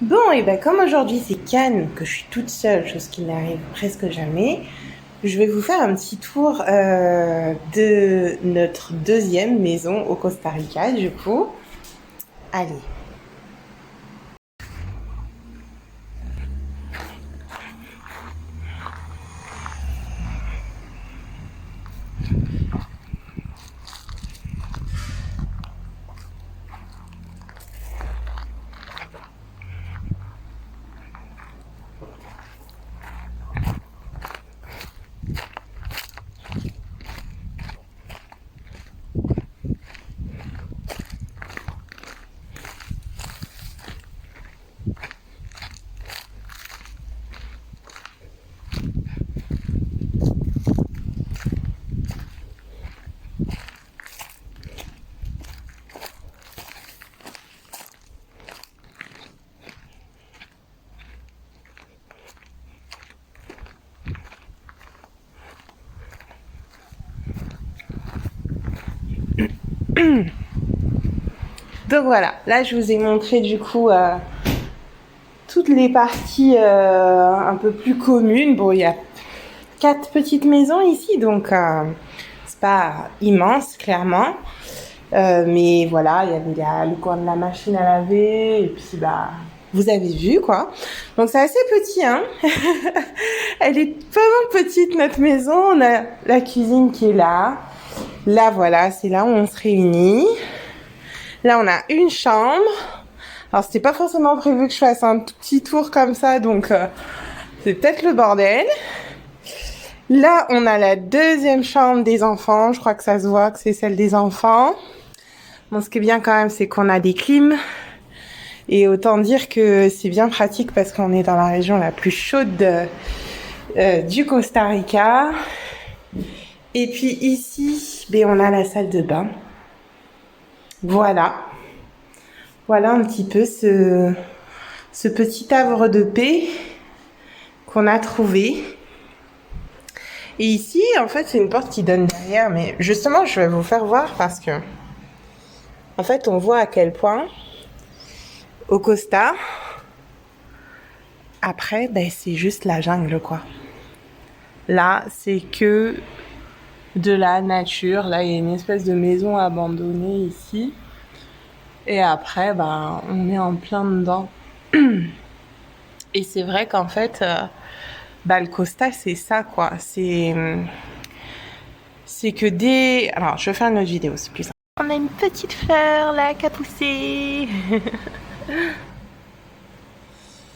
Bon, et ben comme aujourd'hui c'est Cannes, que je suis toute seule, chose qui n'arrive presque jamais, je vais vous faire un petit tour de notre deuxième maison au Costa Rica, du coup. Allez. Donc voilà, là je vous ai montré du coup toutes les parties un peu plus communes. Bon, il y a 4 petites maisons ici, donc c'est pas immense clairement. Mais voilà, il y a le coin de la machine à laver, et puis bah, vous avez vu quoi. Donc c'est assez petit, hein. Elle est vraiment petite notre maison. On a la cuisine qui est là. Là voilà, c'est là où on se réunit. Là on a une chambre. Alors c'était pas forcément prévu que je fasse un tout petit tour comme ça, donc c'est peut-être le bordel. Là on a la deuxième chambre des enfants. Je crois que ça se voit que c'est celle des enfants. Bon, ce qui est bien quand même, c'est qu'on a des clims. Et autant dire que c'est bien pratique parce qu'on est dans la région la plus chaude du Costa Rica. Et puis ici, ben, on a la salle de bain. Voilà. Voilà un petit peu ce petit havre de paix qu'on a trouvé. Et ici, en fait, c'est une porte qui donne derrière. Mais justement, je vais vous faire voir parce que, en fait, on voit à quel point au Costa, après, ben, c'est juste la jungle, quoi. Là, c'est que de la nature. Là, il y a une espèce de maison abandonnée ici. Et après, bah, on est en plein dedans. Et c'est vrai qu'en fait, bah, le Costa, c'est ça, quoi. C'est que dès... Alors, je vais faire une autre vidéo, c'est plus simple. On a une petite fleur, là, qui a poussé.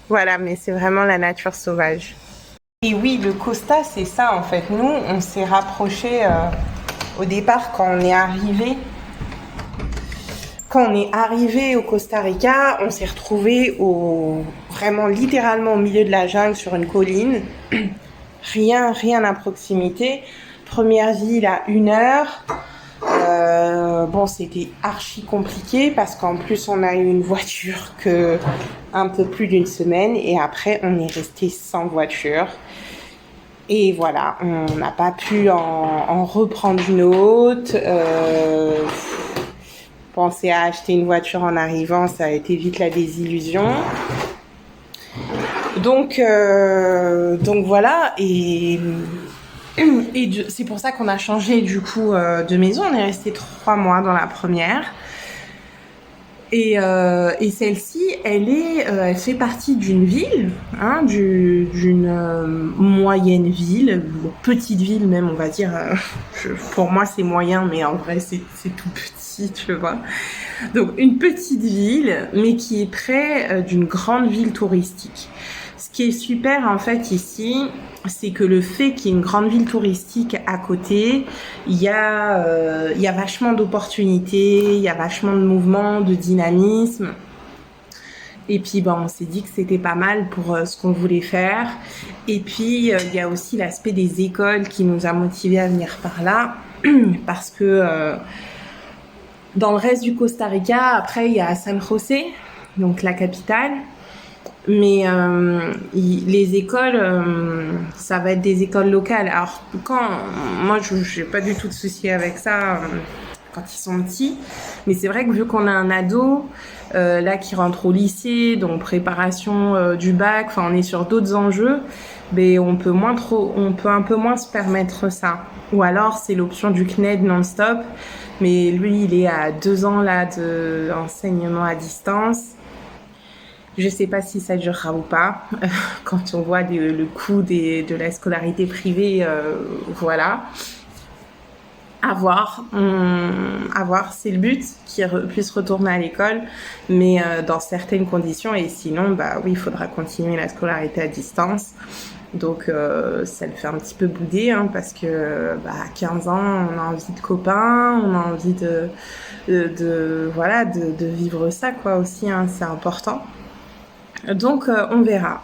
Voilà, mais c'est vraiment la nature sauvage. Et oui, le Costa, c'est ça, en fait. Nous, on s'est rapprochés au départ quand on est arrivé. Quand on est arrivé au Costa Rica, on s'est retrouvé vraiment littéralement au milieu de la jungle sur une colline. Rien à proximité. Première ville à 1 heure. Bon, c'était archi compliqué parce qu'en plus on a eu une voiture que un peu plus d'une semaine et après on est resté sans voiture. Et voilà, on n'a pas pu en reprendre une autre. Penser à acheter une voiture en arrivant, ça a été vite la désillusion. Donc voilà, et c'est pour ça qu'on a changé du coup de maison. On est resté 3 mois dans la première. Et celle-ci, elle fait partie d'une ville, hein, d'une moyenne ville, petite ville même, on va dire. Pour moi, c'est moyen, mais en vrai, c'est tout petit, tu vois. Donc, une petite ville, mais qui est près d'une grande ville touristique. Ce qui est super, en fait, ici, c'est que le fait qu'il y ait une grande ville touristique à côté, il y a vachement d'opportunités, il y a vachement de mouvements, de dynamisme. Et puis, bon, on s'est dit que c'était pas mal pour ce qu'on voulait faire. Et puis, il y a aussi l'aspect des écoles qui nous a motivés à venir par là. Parce que dans le reste du Costa Rica, après, il y a San José, donc la capitale. Mais les écoles, ça va être des écoles locales. Alors, moi, je n'ai pas du tout de souci avec ça. quand ils sont petits. Mais c'est vrai que vu qu'on a un ado, là qui rentre au lycée, donc préparation du bac, enfin on est sur d'autres enjeux, mais on peut un peu moins se permettre ça. Ou alors c'est l'option du CNED non-stop, mais lui il est à 2 ans là d'enseignement à distance. Je sais pas si ça durera ou pas. Quand on voit le coût de la scolarité privée, voilà. À voir. À voir. C'est le but qu'il puisse retourner à l'école, mais dans certaines conditions. Et sinon, bah oui, il faudra continuer la scolarité à distance. Donc ça le fait un petit peu bouder, hein, parce que à 15 ans, on a envie de copains, on a envie voilà, de vivre ça quoi aussi, hein, c'est important. Donc on verra.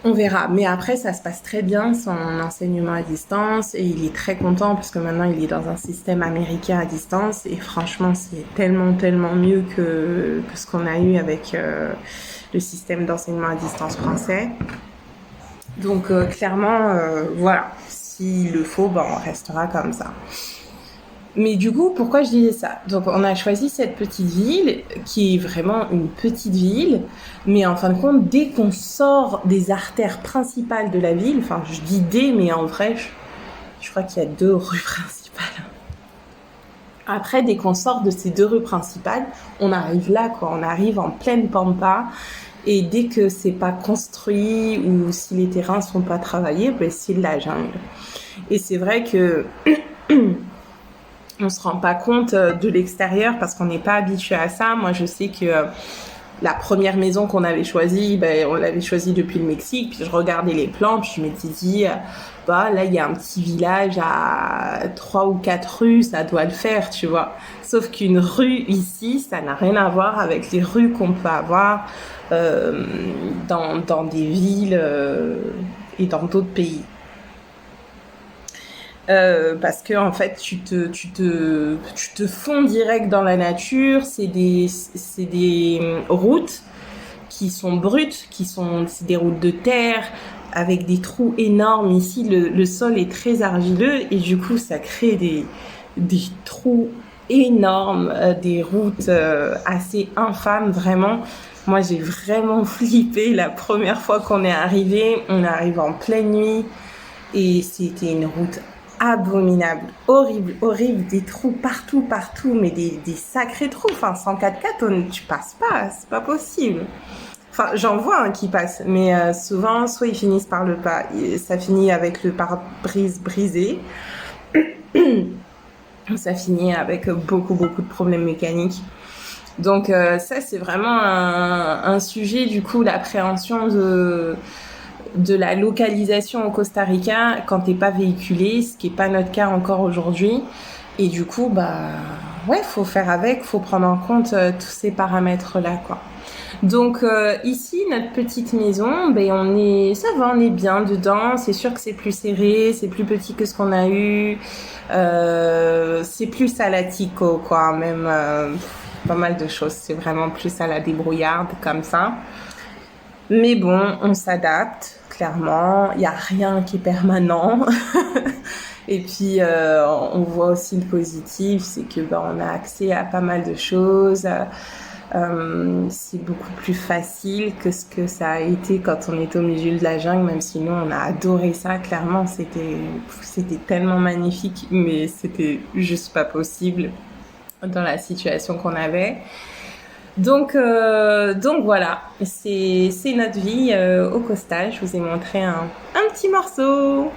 On verra. Mais après, ça se passe très bien, son enseignement à distance. Et il est très content parce que maintenant, il est dans un système américain à distance. Et franchement, c'est tellement, tellement mieux que ce qu'on a eu avec le système d'enseignement à distance français. Donc, clairement, voilà. S'il le faut, on restera comme ça. Mais du coup, pourquoi je disais ça? Donc, on a choisi cette petite ville qui est vraiment une petite ville, mais en fin de compte, dès qu'on sort des artères principales de la ville, enfin, je dis des, mais en vrai, je crois qu'il y a 2 rues principales. Après, dès qu'on sort de ces 2 rues principales, on arrive là, quoi. On arrive en pleine pampa. Et dès que c'est pas construit ou si les terrains sont pas travaillés, c'est de la jungle. Et c'est vrai que on se rend pas compte de l'extérieur parce qu'on n'est pas habitué à ça. Moi, je sais que la première maison qu'on avait choisie, on l'avait choisie depuis le Mexique. Puis je regardais les plans, puis je m'étais dit, là, il y a un petit village à 3 ou 4 rues, ça doit le faire, tu vois. Sauf qu'une rue ici, ça n'a rien à voir avec les rues qu'on peut avoir dans des villes et dans d'autres pays. Parce que en fait tu te fonds direct dans la nature. C'est des routes qui sont brutes, c'est des routes de terre avec des trous énormes. Ici le sol est très argileux et du coup ça crée des trous énormes, des routes assez infâmes vraiment. Moi j'ai vraiment flippé la première fois qu'on est arrivé. On arrive en pleine nuit et c'était une route abominable, horrible, des trous partout, mais des sacrés trous. Enfin, 104.4, tu passes pas, c'est pas possible. Enfin, j'en vois qui passe, mais souvent, soit ils finissent par le pas, ça finit avec le pare-brise brisé, ça finit avec beaucoup de problèmes mécaniques. Donc ça, c'est vraiment un sujet, du coup, l'appréhension de la localisation au Costa Rica quand t'es pas véhiculé, ce qui est pas notre cas encore aujourd'hui. Et du coup, faut faire avec, faut prendre en compte tous ces paramètres-là, quoi. Donc ici, notre petite maison, ça va, on est bien dedans. C'est sûr que c'est plus serré, c'est plus petit que ce qu'on a eu. C'est plus à la Tico, quoi. Même pas mal de choses. C'est vraiment plus à la débrouillarde, comme ça. Mais bon, on s'adapte, clairement. Il n'y a rien qui est permanent. Et puis, on voit aussi le positif, c'est que on a accès à pas mal de choses. C'est beaucoup plus facile que ce que ça a été quand on était au milieu de la jungle, même si nous, on a adoré ça, clairement. C'était tellement magnifique, mais c'était juste pas possible dans la situation qu'on avait. Donc voilà, c'est notre vie au Costa. Je vous ai montré un petit morceau.